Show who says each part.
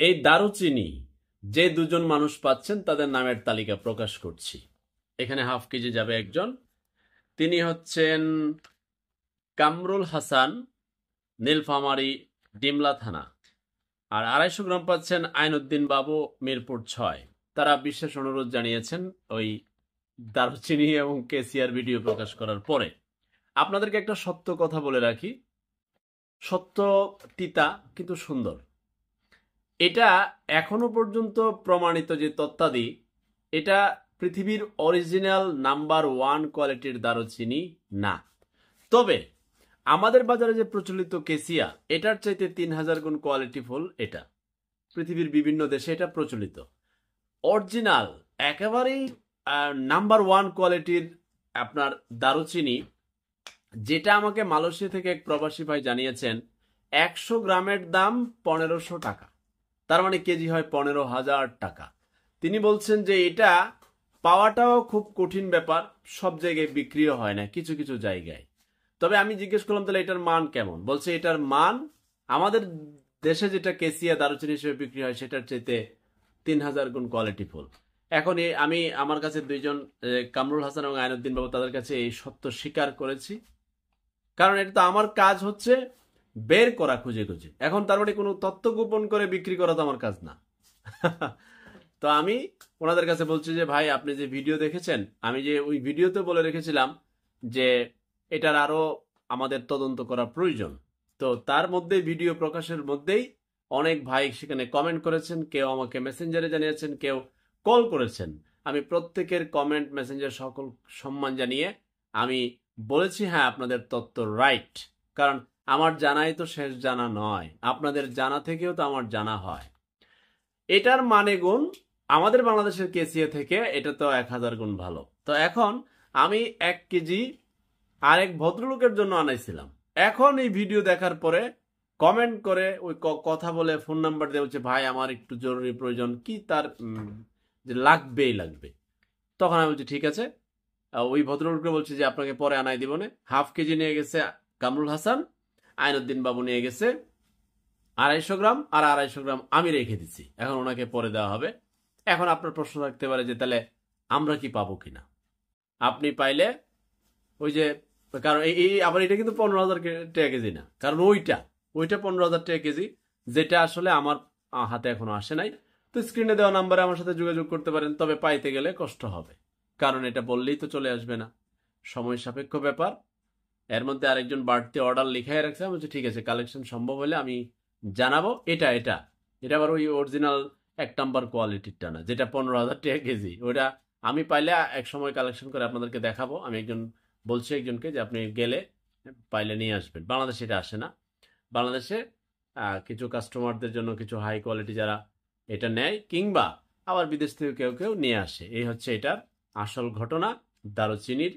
Speaker 1: এই দারুচিনি যে দুজন মানুষ পাচ্ছেন তাদের নামের তালিকা প্রকাশ করছি। এখানে হাফ কেজি যাবে একজন, তিনি হচ্ছেন কামরুল হাসান, নীলফামারী, ডিমলা থানা। আর 250 গ্রাম পাচ্ছেন আইনউদ্দিন বাবু, মিরপুর 6। তারা বিশেষ অনুরোধ জানিয়েছেন ওই দারুচিনি এবং কেসিআর ভিডিও প্রকাশ করার পরে। আপনাদেরকে একটা সত্য কথা বলে রাখি, সত্য তিতা কিন্তু সুন্দর। এটা এখনো পর্যন্ত প্রমাণিত যে তথ্যাদি, এটা পৃথিবীর অরিজিনাল নাম্বার 1 কোয়ালিটির দারুচিনি না। তবে আমাদের বাজারে যে প্রচলিত কেসিয়া, এটার চাইতে 3000 গুণ কোয়ালিটিফুল। এটা পৃথিবীর বিভিন্ন দেশে এটা প্রচলিত, অরিজিনাল একেবারেই নাম্বার 1 কোয়ালিটির আপনার দারুচিনি, যেটা আমাকে মালয়েশিয়া থেকে এক প্রবাসী ভাই জানিয়েছেন। 100 গ্রামের দাম 1500 টাকা, তার মানে কেজি হয় 15,000 টাকা। তিনি বলছেন যে এটা পাওয়াটাও খুব কঠিন ব্যাপার, সব জায়গায় বিক্রিও হয় না, কিছু কিছু জায়গায়। তবে আমি জিজ্ঞেস করলাম তাহলে এটার মান কেমন, বলছে এটার মান আমাদের দেশে যেটা কেসিয়া দারুচিনি হিসেবে বিক্রি হয় সেটার চাইতে 3000 গুণ কোয়ালিটিফুল। এখন আমি আমার কাছে দুইজন, কামরুল হাসান এবং আইনউদ্দিন বাবু, তাদের কাছে এই সত্য স্বীকার করেছি। কারণ এটা তো আমার কাজ হচ্ছে বের করা খুঁজে খুঁজে। এখন তার মানে কোনো তথ্য গোপন করে বিক্রি করা তো আমার কাজ না। তো আমি ওনাদের কাছে বলছি যে ভাই, আপনি যে ভিডিও দেখেছেন, আমি যে ওই ভিডিওতে বলে রেখেছিলাম যে এটার আরো আমাদের তদন্ত করা প্রয়োজন। তো তার মধ্যে ভিডিও প্রকাশের মধ্যেই অনেক ভাই সেখানে কমেন্ট করেছেন, কেউ আমাকে মেসেঞ্জারে জানিয়েছেন, কেউ কল করেছেন। আমি প্রত্যেকের কমেন্ট মেসেঞ্জার সকল সম্মান জানিয়ে আমি বলেছি হ্যাঁ, আপনাদের তথ্য রাইট। কারণ আমার জানাই তো শেষ জানা নয়, আপনাদের জানা থেকেও তো আমার জানা হয়। এটার মানে গুণ আমাদের বাংলাদেশের কেসিয়া থেকে এটা তো 1000 গুণ ভালো। তো এখন আমি 1 কেজি আরেক ভদ্রলোকের জন্য আনাইছিলাম। এখন এই ভিডিও দেখার পরে কমেন্ট করে ওই কথা বলে ফোন নাম্বার দিয়ে বলছে ভাই আমার একটু জরুরি প্রয়োজন, কি তার যে লাগবেই লাগবে। তখন আমি বলছি ঠিক আছে। ওই ভদ্রলোককে বলছি যে আপনাকে পরে আনাই দিব না। হাফ কেজি নিয়ে গেছে কামরুল হাসান, আইনউদ্দিন বাবু নিয়ে গেছে 250 গ্রাম, আর 250 গ্রাম আমি রেখে দিচ্ছি, এখন ওনাকে পরে দেওয়া হবে। এখন আপনার প্রশ্ন থাকতে পারে যে তাহলে আমরা কি পাবো কিনা। আপনি পাইলে ওই যে, কারণ এই আবার এটা কিন্তু 15,000 টাকা কেজি না, কারণ ওইটা 15,000 টাকা কেজি, যেটা আসলে আমার হাতে এখনো আসে নাই। তো স্ক্রিনে দেওয়া নাম্বারে আমার সাথে যোগাযোগ করতে পারেন, তবে পাইতে গেলে কষ্ট হবে, কারণ এটা বললেই তো চলে আসবে না, সময় সাপেক্ষ ব্যাপার। এর মধ্যে আরেকজন বাড়তি অর্ডার লিখাই রাখছে, আমি বলছি ঠিক আছে, কালেকশন সম্ভব হলে আমি জানাবো। এটা এটা এটা আবার ওই অরিজিনাল 1 নাম্বার কোয়ালিটিরটা না, যেটা 15,000 টাকা কেজি। ওটা আমি পাইলে এক সময় কালেকশন করে আপনাদেরকে দেখাবো। আমি বলছি একজনকে যে আপনি গেলে পাইলে নিয়ে আসবেন। বাংলাদেশে এটা আসে না। বাংলাদেশে কিছু কাস্টমারদের জন্য কিছু হাই কোয়ালিটি যারা এটা নেয়, কিংবা আবার বিদেশ থেকে কেউ কেউ নিয়ে আসে। এই হচ্ছে এটার আসল ঘটনা দারুচিনির